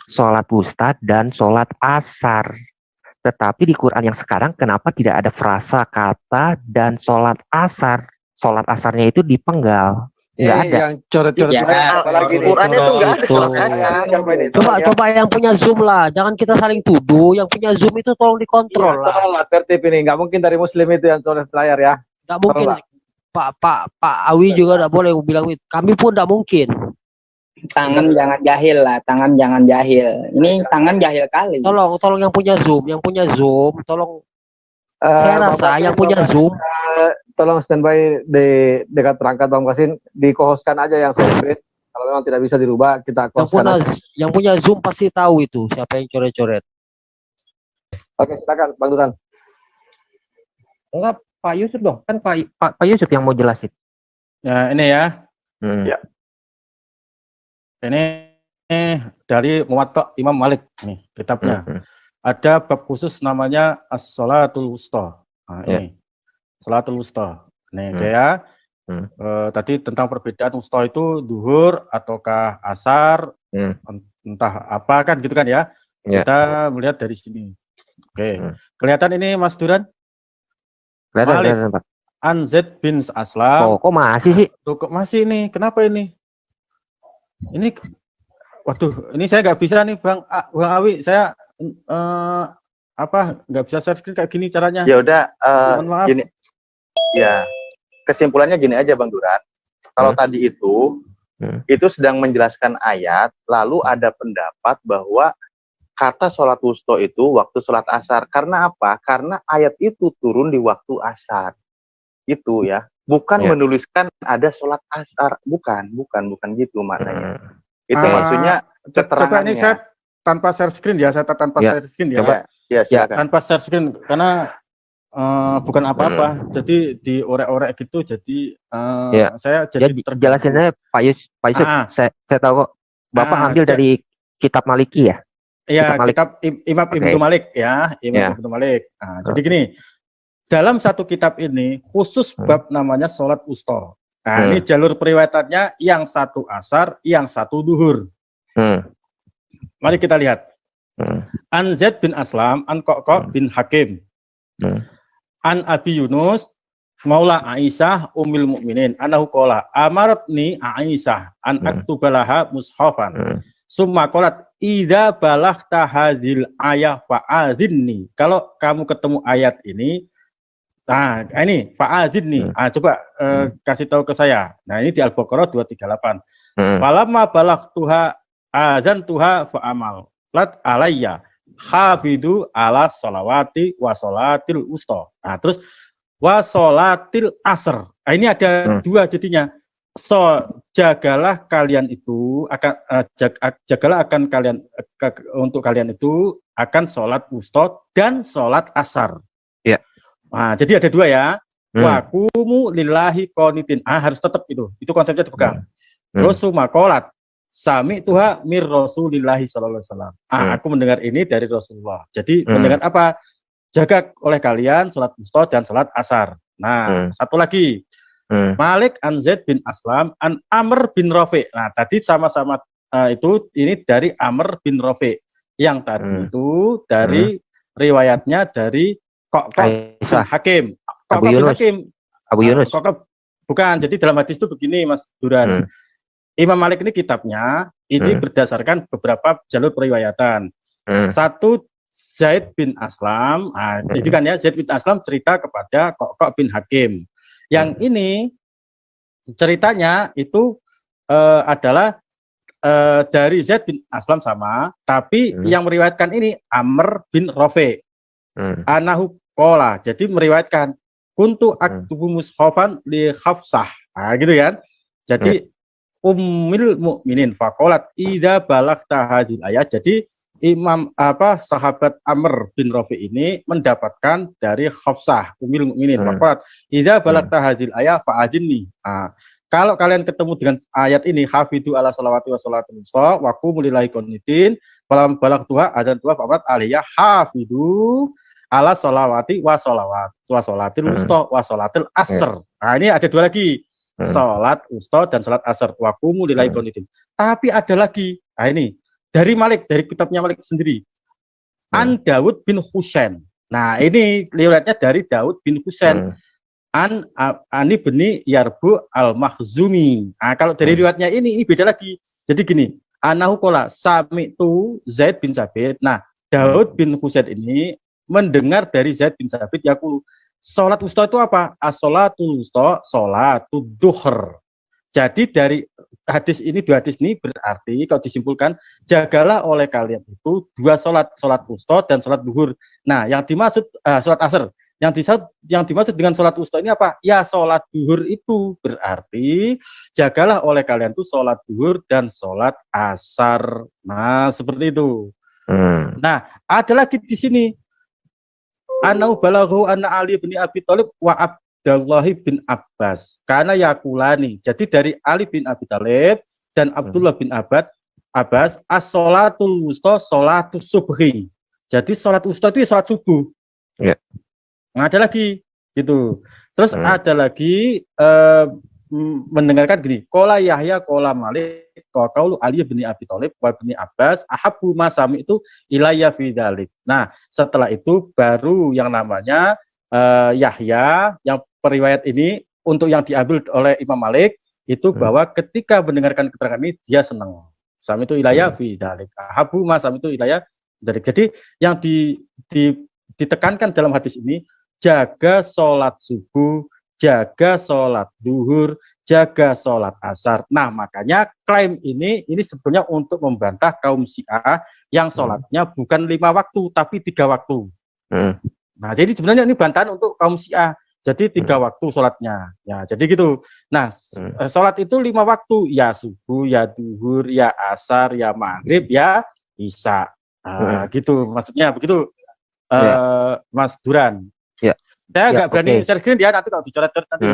sholat wusta, dan sholat asar. Tetapi di Quran yang sekarang, kenapa tidak ada frasa kata dan sholat asar? Sholat asarnya itu dipenggal. Nggak ada. Yang coret-coret apalagi Quran itu nggak ada sholat asar. Coba yang punya Zoom lah, jangan kita saling tuduh. Yang punya Zoom itu tolong dikontrol lah. Tolonglah tertib ini, nggak mungkin dari Muslim itu yang coret layar ya. Nggak mungkin. Pak Awi juga nggak boleh bilang itu. Kami pun nggak mungkin. Tangan jangan jahil lah, tangan jangan jahil. Ini tangan jahil kali. Tolong yang punya Zoom, tolong. Saya rasa yang punya Zoom, tolong standby di dekat perangkat Bang Basin, di-co-hostkan aja yang share screen. Kalau memang tidak bisa dirubah, kita co-hostkan. Yang punya Zoom pasti tahu itu siapa yang coret-coret. Oke, silakan Bang Duran. Enggak, Pak Yusuf dong, kan Pak Yusuf yang mau jelasin. Ya, ini ya. Ya. Ini dari Muwatta Imam Malik nih kitabnya. Ada bab khusus namanya as-sholatul wusta. Nah, ini sholatul wusta. Nih kayak tadi tentang perbedaan wusta itu duhur ataukah asar, entah apa kan gitu kan ya. Kita melihat dari sini. Oke. Kelihatan ini Mas Duran? Kelihatan, Pak. An Zaid bin Aslam. Oh, kok masih sih? Tuh, kok masih nih? Kenapa ini? Ini, waduh, ini saya nggak bisa nih Bang Awi, saya nggak bisa share screen kayak gini caranya. Ya udah, gini, ya kesimpulannya gini aja Bang Duran. Kalau tadi itu sedang menjelaskan ayat, lalu ada pendapat bahwa kata sholat wusta itu waktu sholat asar. Karena apa? Karena ayat itu turun di waktu asar. Itu ya. Bukan menuliskan ada sholat asar, bukan gitu maknanya. Itu maksudnya keterangannya. Coba ini saya tanpa share screen ya, share screen ya. Coba, ya silakan. Tanpa share screen karena bukan apa-apa, jadi diorek-orek gitu, jadi saya jadi jelasinnya Pak Yusuf, saya tahu kok. Bapak ambil dari kitab Maliki ya? Iya, kitab Imam Ibnu Malik ya, Imam Ibnu Malik. Nah, jadi gini. Dalam satu kitab ini khusus bab namanya sholat wusta. Nah, ini jalur periwayatannya yang satu asar, yang satu duhur. Mari kita lihat. An Zaid bin Aslam, an Qoqoq bin Hakim, an Abi Yunus, Maula Aisyah Ummul Mukminin, anahu qala amaratni Aisyah an aktubalaha mushafan. Summa qalat idza balaghta hadzal ayah fa'azinni. Kalau kamu ketemu ayat ini, nah, ini fa'azin nih. Coba kasih tahu ke saya. Nah, ini di Al-Baqarah 238. Falamma balaghtuha azan tuha fa'amal. Lat alayya hafidu ala sholawati wa sholatil wusta. Nah, terus wa sholatil asr. Nah, ini ada dua jadinya. Jagalah kalian itu jagalah akan kalian untuk kalian itu akan sholat wusta dan sholat asar. Ya. Nah, jadi ada dua ya. Wakumu lillahi qonitin. Harus tetap itu konsepnya dipegang. Terus sumakolat sami tuha mir rasulillahi sallallahu alaihi wasallam. Aku mendengar ini dari Rasulullah. Jadi mendengar apa? Jaga oleh kalian salat wusta dan salat asar. Nah, satu lagi. Malik an Zaid bin Aslam an Amr bin Rafi. Nah, tadi sama-sama ini dari Amr bin Rafi. Yang tadi itu dari riwayatnya dari Kokok Hakim. Abu Yunus. Abu Yunus. Bukan. Jadi dalam hadis itu begini, Mas Duran. Imam Malik ini kitabnya ini berdasarkan beberapa jalur periwayatan. Satu Zaid bin Aslam, ini kan ya Zaid bin Aslam cerita kepada Kokok bin Hakim. Yang ini ceritanya itu adalah dari Zaid bin Aslam sama, tapi yang meriwayatkan ini Amr bin Rafi. Anahu qala. Jadi meriwayatkan kuntu aktubu mushafan li Hafsah. Gitu kan. Jadi ummil mukminin faqalat idza balagta hadhil ayat. Jadi sahabat Amr bin Rafi ini mendapatkan dari Hafsah ummil mukminin faqalat idza balagta hadhil ayat fa'azinni. Kalau kalian ketemu dengan ayat ini hafidu ala salawati wa salatul wusta wa qumu lillahi qanitin falam balagtuha adzan tuha faqat aliyah hafidu ala salawati wa salatil wusta wa salatil asr. Ini ada dua lagi. Salat wusta dan salat asar. Wa qumu lillahi qanitin. Tapi ada lagi. Ini dari Malik, dari kitabnya Malik sendiri. An Daud bin Husain. Nah, ini riwayatnya dari Daud bin Husain. Ani beni Yarbu al-Makhzumi. Kalau dari riwayatnya ini beda lagi. Jadi gini, anahu qala sami'tu Zaid bin Sabit. Nah, Daud bin Husain ini mendengar dari Zaid bin Sabit yaqulu salat wusta itu apa? As-salatul wusta salatul duhr. Jadi dari dua hadis ini berarti kalau disimpulkan jagalah oleh kalian itu dua salat wusta dan salat duhur. Nah, yang dimaksud salat asar. Yang dimaksud dengan salat wusta ini apa? Ya salat duhur itu berarti jagalah oleh kalian itu salat duhur dan salat asar. Nah, seperti itu. Nah, ada lagi di sini. Anau balaghu anna Ali bin Abi Thalib wa Abdullah bin Abbas karena yakulani. Jadi dari Ali bin Abi Thalib dan Abdullah bin Abbas as-salatul wusta salatus subhi. Jadi salat wusta itu salat subuh. Nah, ada lagi gitu. Terus ada lagi mendengarkan gini, qala Yahya qala Malik qaulu Ali bin Abi Thalib wa bin Abbas ahabbu ma sami itu ilayya fi dzalik. Nah, setelah itu baru yang namanya Yahya yang periwayat ini untuk yang diambil oleh Imam Malik itu bahwa ketika mendengarkan keterangan ini dia senang. Sami itu ilayya fi dzalik. Ahabbu ma sami itu ilayya dzalik. Jadi yang ditekankan dalam hadis ini jaga sholat subuh, jaga sholat duhur, jaga sholat asar. Nah, makanya klaim ini sebetulnya untuk membantah kaum Syiah yang sholatnya bukan 5 waktu, tapi 3 waktu. Nah, jadi sebenarnya ini bantahan untuk kaum Syiah. Jadi 3 waktu sholatnya. Ya, jadi gitu. Nah, sholat itu 5 waktu. Ya subuh, ya duhur, ya asar, ya maghrib, ya isya. Gitu, maksudnya begitu, Mas Duran. Saya nggak berani share screen dia, nanti kalau dicoret-coret nanti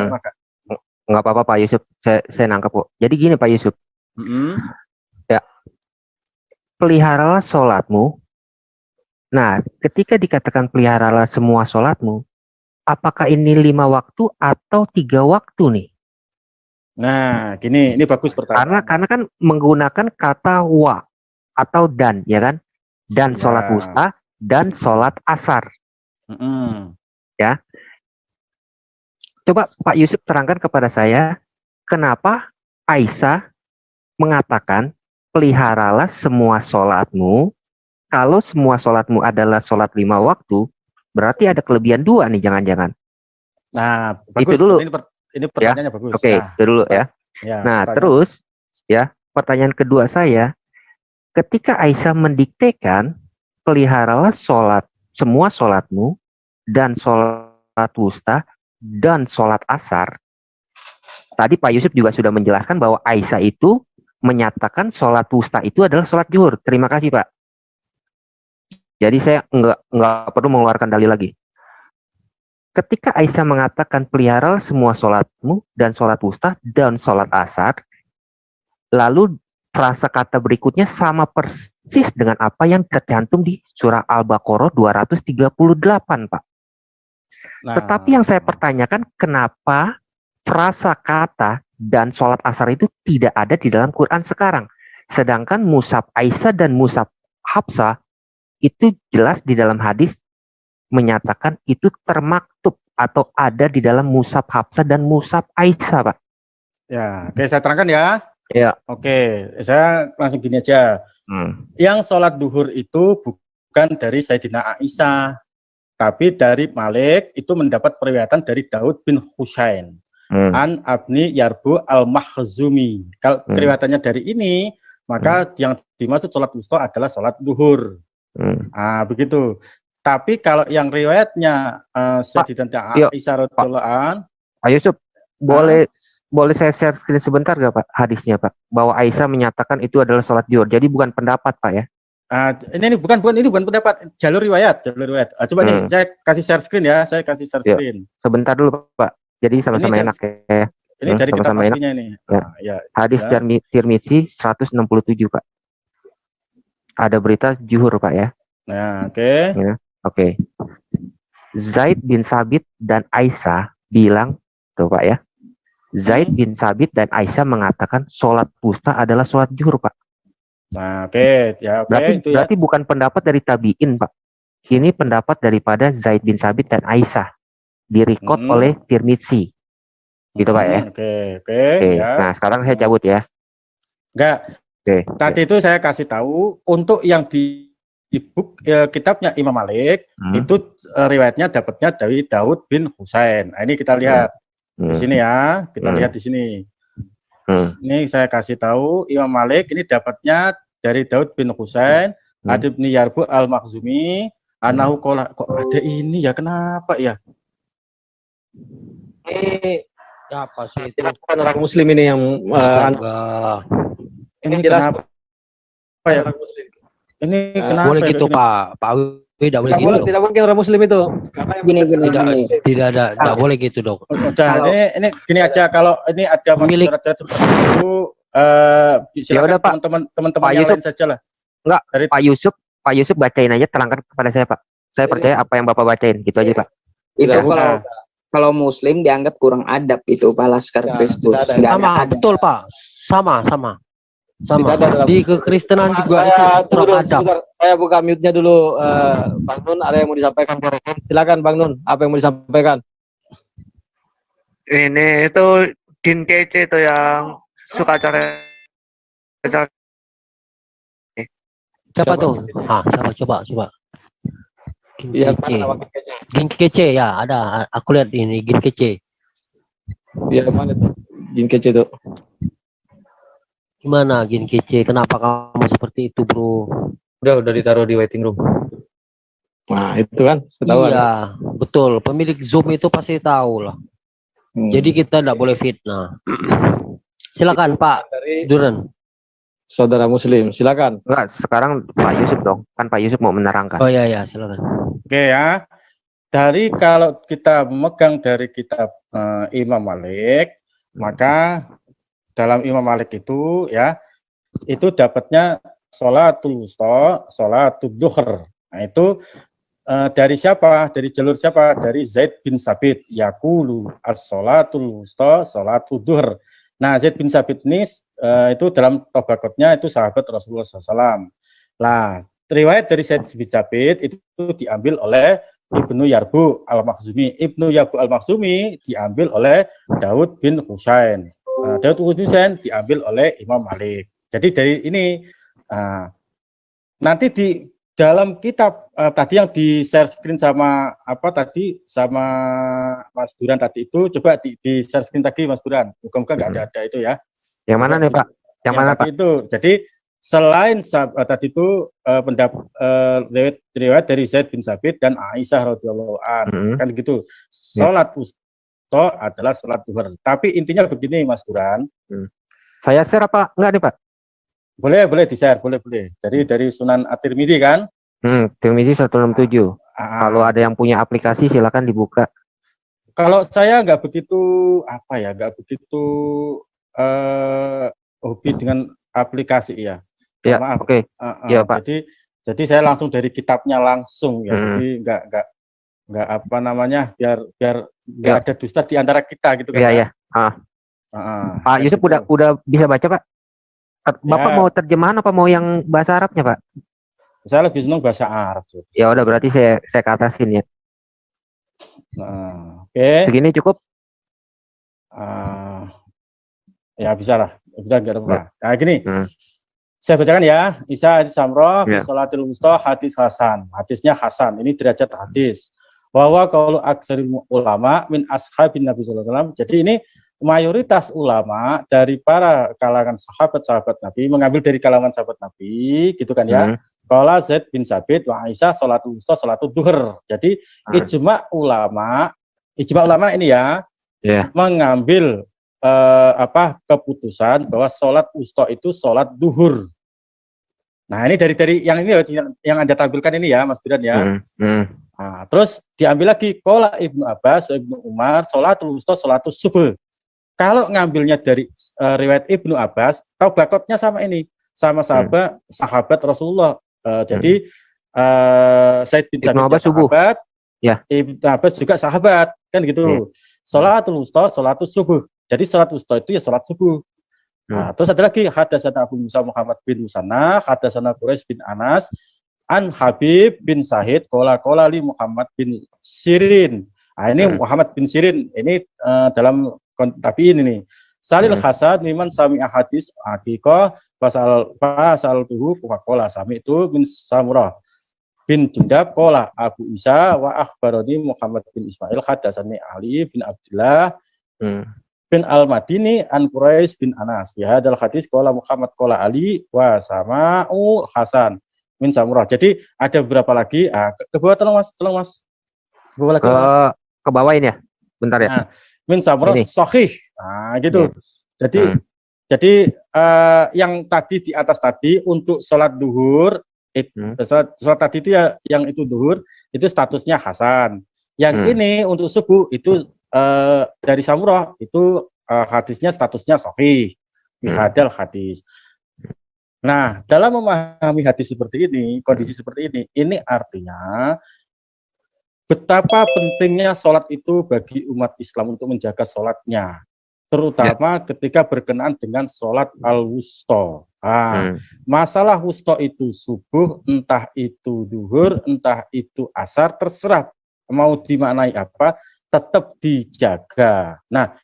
nggak apa-apa Pak Yusuf, saya nangkep kok. Jadi gini Pak Yusuf, ya peliharalah sholatmu. Nah, ketika dikatakan peliharalah semua sholatmu, apakah ini 5 waktu atau 3 waktu nih? Nah, gini, ini bagus pertanyaan. Karena kan menggunakan kata wa atau dan, ya kan? Dan sholat wusta dan sholat asar. Ya, coba Pak Yusuf terangkan kepada saya kenapa Aisyah mengatakan peliharalah semua sholatmu. Kalau semua sholatmu adalah sholat 5 waktu, berarti ada kelebihan 2 nih, jangan-jangan. Nah, bagus. Itu dulu. Ini pertanyaannya bagus. Oke, itu dulu ya. Nah, terus ya pertanyaan kedua saya, ketika Aisyah mendiktekan peliharalah semua sholatmu dan sholat wusta dan sholat asar. Tadi Pak Yusuf juga sudah menjelaskan bahwa Aisyah itu menyatakan sholat wusta itu adalah sholat zuhur. Terima kasih Pak. Jadi saya nggak perlu mengeluarkan dalil lagi. ketika Aisyah mengatakan pelihara semua sholatmu dan sholat wusta dan sholat asar, lalu frasa kata berikutnya sama persis dengan apa yang tercantum di surah Al-Baqarah 238, Pak. Nah, tetapi yang saya pertanyakan, kenapa frasa kata dan sholat asar itu tidak ada di dalam Quran sekarang? Sedangkan mushaf Aisyah dan mushaf Hafsah itu jelas di dalam hadis menyatakan itu termaktub atau ada di dalam mushaf Hafsah dan mushaf Aisyah, Pak. Ya, oke, saya terangkan ya. Ya. Oke, saya langsung gini aja. Yang sholat duhur itu bukan dari Sayyidina Aisyah, tapi dari Malik, itu mendapat periwayatan dari Daud bin Husain. An Abni Yarbu al-Makhzumi. Kalau periwayatannya dari ini, maka yang dimaksud sholat wusta adalah sholat duhur. Nah, begitu. Tapi kalau yang riwayatnya Sayyidatina Aisyah radhiyallahu anha, Pak Yusuf, boleh saya share screen sebentar gak Pak hadisnya Pak? Bahwa Aisyah menyatakan itu adalah sholat zuhur. Jadi bukan pendapat Pak ya? Ini bukan pendapat, jalur riwayat. Coba nih saya kasih share screen ya, saya kasih share screen. Sebentar dulu Pak. Jadi sama-sama enak ya. Ini dari kitab aslinya ini. Ya. Hadis Tirmidzi 167 Pak. Ada berita zuhur Pak ya. Nah, oke. Ya. Oke. Zaid bin Sabit dan Aisyah bilang, tuh Pak ya. Zaid bin Sabit dan Aisyah mengatakan sholat wusta adalah sholat zuhur Pak. Nah, oke. Ya, oke. Berarti bukan pendapat dari tabiin Pak. Ini pendapat daripada Zaid bin Sabit dan Aisyah. Direkod oleh Tirmidzi. Gitu Pak ya. Oke. Ya. Nah, sekarang saya cabut ya. Enggak. Tadi itu saya kasih tahu untuk yang di kitabnya Imam Malik itu riwayatnya dapatnya dari Daud bin Husain. Nah, ini kita lihat di sini ya, kita lihat di sini. Ini saya kasih tahu Imam Malik ini dapatnya dari Daud bin Husain, bin Yarbu al-Makhzumi, anahu qala. Kok ada ini ya? Kenapa ya? Ini apa sih itu? Bukan orang Muslim ini yang ini kenapa ya? Ini kenapa? Boleh gitu Pak. Pak tidak boleh gitu. Tidak mungkin orang Muslim itu. Gini. Tidak boleh gitu dok. Ini gini aja, kalau ini ada Milik seperti itu, silakan teman-teman yang lain saja lah. Enggak, Pak Yusuf bacain aja, terangkan kepada saya Pak. Saya percaya apa yang Bapak bacain, gitu aja Pak. Itu kalau Muslim dianggap kurang adab itu Pak Laskar Kristus. Sama, betul Pak. Sama. Di kekristenan juga itu kurang adab. Saya buka mute-nya dulu, Bang Nun. Ada yang mau disampaikan? Silakan Bang Nun. Apa yang mau disampaikan? Ini itu Din Kece itu yang suka coret. Siapa tuh? Siapa coba. Gin Kece ya, ada. Aku lihat ini Gin Kece. Ya, mana tuh? Gin Kece tuh. Gimana Gin Kece? Kenapa kamu seperti itu, Bro? Udah ditaruh di waiting room. Nah, itu kan setahu. Iya, betul. Pemilik Zoom itu pasti tahu lah. Jadi kita tidak boleh fitnah. Silakan Pak Duren. Saudara Muslim, silakan. Enggak, sekarang Pak Yusuf dong. Kan Pak Yusuf mau menerangkan. Oh iya, silakan. Oke ya. Dari kalau kita memegang dari kitab Imam Malik, maka dalam Imam Malik itu ya, itu dapatnya sholatul wusta, sholatul duhur. Nah, itu dari siapa? Dari jalur siapa? Dari Zaid bin Sabit. Yaqulu as-sholatul wusta, sholatul duhur. Nah, Zaid bin Sabit ini itu dalam tabaqatnya itu sahabat Rasulullah SAW. Nah, riwayat dari Zaid bin Sabit itu diambil oleh Ibnu Yarbu al-Makhzumi. Ibnu Yarbu al-Makhzumi diambil oleh Daud bin Husain. Daud bin Husain diambil oleh Imam Malik. Jadi dari ini nanti di dalam kitab tadi yang di share screen sama sama Mas Duran tadi itu, coba di share screen tadi Mas Duran. Moga-moga nggak ada itu ya. Yang mana nih Pak? Yang mana Pak? Itu. Jadi selain tadi itu riwayat dari Zaid bin Sabit dan Aisyah radhiyallahu anha, kan gitu. Salat wusta adalah salat duhur. Tapi intinya begini Mas Duran. Saya share apa enggak nih Pak? Boleh di-share, boleh. Dari Sunan At-Tirmidzi kan? Tirmidzi 167. Kalau ada yang punya aplikasi silakan dibuka. Kalau saya nggak begitu apa ya, nggak begitu hobi dengan aplikasi ya. Ya, Maaf. oke. Ya, Pak. Jadi saya langsung dari kitabnya langsung ya. Jadi nggak apa namanya, biar nggak ada dusta di antara kita gitu kan. Iya, iya. Pak Yusuf gitu. udah bisa baca, Pak? Bapak mau terjemahan apa mau yang bahasa Arabnya, Pak? Saya lebih senang bahasa Arab. Ya udah, berarti saya ke atasin ya. Nah, oke. Segini cukup? Ya bisa lah. Bisa nggak apa-apa. Nah, gini. Saya bacakan ya. Isa hadis Samroh fi sholatil wusta hadis Hasan. Hadisnya Hasan. Ini derajat hadis. Bahwa kalau aksaril ulama min ashabin Nabi sallallahu alaihi wasallam. Jadi ini mayoritas ulama dari para kalangan sahabat-sahabat Nabi, mengambil dari kalangan sahabat Nabi, gitu kan ya. Qala Zaid bin Sabit wa Aisyah sholatul wusta sholatul duhur. Jadi ijma ulama ini ya, mengambil keputusan bahwa sholat wusta itu sholat duhur. Nah, ini dari yang ini yang Anda tampilkan ini ya, Mas Diran ya. Nah, terus diambil lagi qala Ibnu Abbas wa Ibnu Umar sholatul wusta sholatul subuh. Kalau ngambilnya dari riwayat Ibnu Abbas, tahu bakotnya sama ini, sama sahabat Rasulullah. Jadi Said bin Sabit sahabat, Ibnu Abbas juga sahabat, kan gitu. Sholatul wusta sholatul subuh. Jadi sholat wusta itu ya sholat subuh. Nah, terus ada lagi hadatsana Abu Musa Muhammad bin Musanna, hadatsana Quraisy bin Anas, an Habib bin Sahid, qala li Muhammad bin Sirin. Nah, ini Muhammad bin Sirin ini dalam tabi'in ini. Salil Hasan miman sami'a hadis haqiqah pasal tuhu qala sami itu bin Samurah bin Jundab qala Abu Isa wa akhbarani Muhammad bin Ismail hadatsani Ali bin Abdullah bin Al-Madini an Quraisy bin Anas. Ya hadal hadis qala Muhammad qala Ali wa sama'u Hasan min Samurah. Jadi ada beberapa lagi. Ke bawah tolong Mas. Ke bawah lagi, Mas. Ke bawah ini ya. Bentar ya. Nah, min Samurah sahih. Nah, gitu. Jadi yang tadi di atas tadi untuk sholat duhur, sholat tadi itu ya, yang itu duhur itu statusnya Hasan. Yang ini untuk subuh itu dari Samurah itu hadisnya statusnya sahih. Bihadal hadis. Nah, dalam memahami hadis seperti ini, kondisi seperti ini artinya betapa pentingnya sholat itu bagi umat Islam untuk menjaga sholatnya, terutama ketika berkenaan dengan sholat al-wusta. Masalah wusta itu subuh, entah itu duhur, entah itu asar, terserah mau dimaknai apa, tetap dijaga. Nah,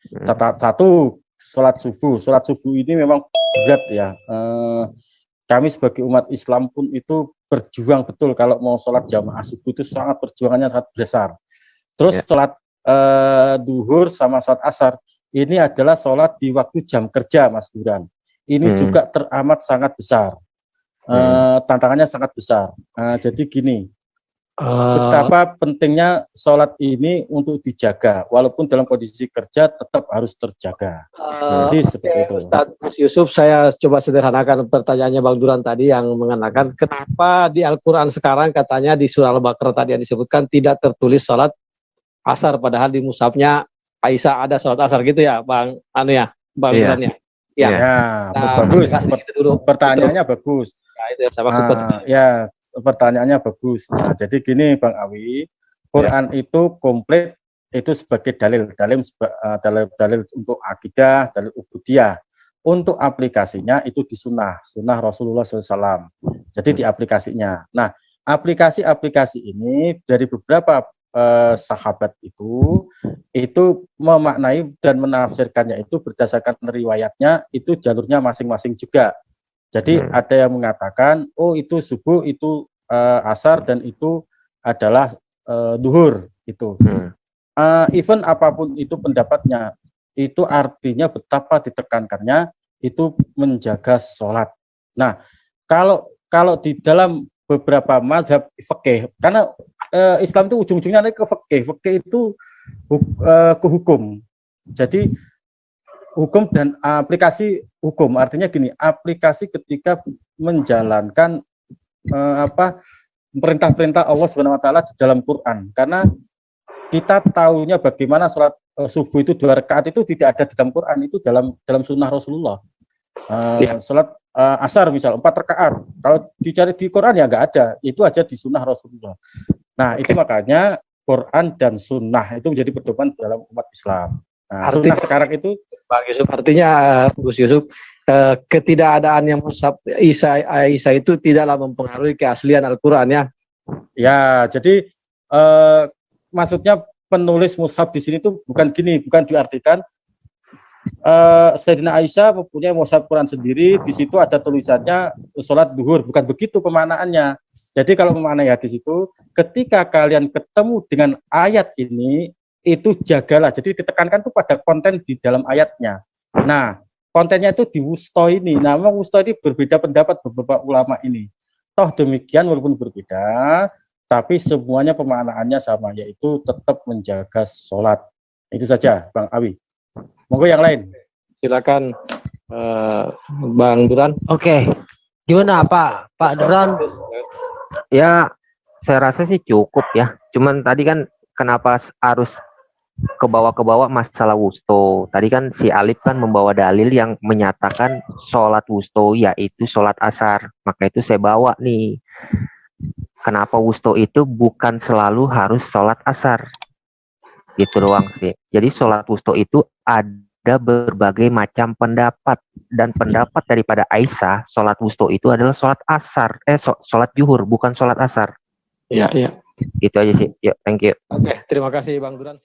satu sholat subuh ini memang berat ya. Kami sebagai umat Islam pun itu berjuang betul kalau mau sholat jamaah subuh itu perjuangannya sangat besar. Terus sholat duhur sama sholat asar ini adalah sholat di waktu jam kerja, Mas Duran. Ini juga teramat sangat besar. Tantangannya sangat besar. Jadi gini, betapa pentingnya sholat ini untuk dijaga, walaupun dalam kondisi kerja tetap harus terjaga. Jadi seperti itu. Ustaz Yusuf, saya coba sederhanakan pertanyaannya Bang Duran tadi yang mengatakan kenapa di Al-Quran sekarang katanya di surah Al-Baqarah tadi yang disebutkan tidak tertulis sholat asar, padahal di mushafnya Aisyah ada sholat asar gitu ya, Bang Duran ya. Bagus. Pertanyaannya bagus. Pertanyaannya bagus. Nah, jadi gini Bang Awi, Quran itu komplit itu sebagai dalil untuk akidah, dalil ubudiyah. Untuk aplikasinya itu di sunnah Rasulullah SAW. Jadi di aplikasinya. Nah, aplikasi ini dari beberapa sahabat itu memaknai dan menafsirkannya itu berdasarkan riwayatnya, itu jalurnya masing-masing juga. Jadi ada yang mengatakan, oh itu subuh, itu asar, dan itu adalah duhur. Itu. Even apapun itu pendapatnya, itu artinya betapa ditekankannya itu menjaga sholat. Nah, kalau di dalam beberapa mazhab fikih, karena Islam itu ujung-ujungnya naik ke fikih itu ke hukum. Jadi hukum dan aplikasi hukum artinya gini, aplikasi ketika menjalankan perintah-perintah Allah Subhanahu wa taala di dalam Quran. Karena kita tahunya bagaimana sholat subuh itu 2 rakaat itu tidak ada di dalam Quran, itu dalam sunnah Rasulullah. Sholat asar misal 4 rakaat, kalau dicari di Quran ya nggak ada, itu aja di sunnah Rasulullah. Nah itu makanya Quran dan sunnah itu menjadi pedoman dalam umat Islam. Nah, sunnah sekarang itu Bang Yusuf, artinya Gus Yusuf, ketidakadaan yang mushaf Isa itu tidaklah mempengaruhi keaslian Al-Quran ya? Ya, jadi maksudnya penulis mushaf di sini tuh bukan gini, bukan diartikan Sayyidina Aisyah mempunyai mushaf Quran sendiri, di situ ada tulisannya sholat duhur, bukan begitu pemaknaannya. Jadi kalau memaknai hadis itu, ketika kalian ketemu dengan ayat ini, itu jagalah. Jadi ditekankan tuh pada konten di dalam ayatnya. Nah, kontennya itu di wusto ini. Nah, memang wusto ini berbeda pendapat beberapa ulama ini. Toh demikian walaupun berbeda, tapi semuanya pemaknaannya sama, yaitu tetap menjaga sholat. Itu saja, Bang Awi. Monggo yang lain. Silakan, Bang Duran. Oke, gimana Pak Duran? Ya, saya rasa sih cukup ya. Cuman tadi kan kenapa harus ke bawah masalah wusto. Tadi kan si Alif kan membawa dalil yang menyatakan sholat wusto yaitu sholat asar. Maka itu saya bawa nih. Kenapa wusto itu bukan selalu harus sholat asar, gitu doang sih. Jadi sholat wusto itu ada berbagai macam pendapat, dan pendapat daripada Aisyah sholat wusto itu adalah sholat asar, sholat zuhur bukan sholat asar. Iya. Itu aja sih. Yuk, thank you. Oke, terima kasih Bang Duran.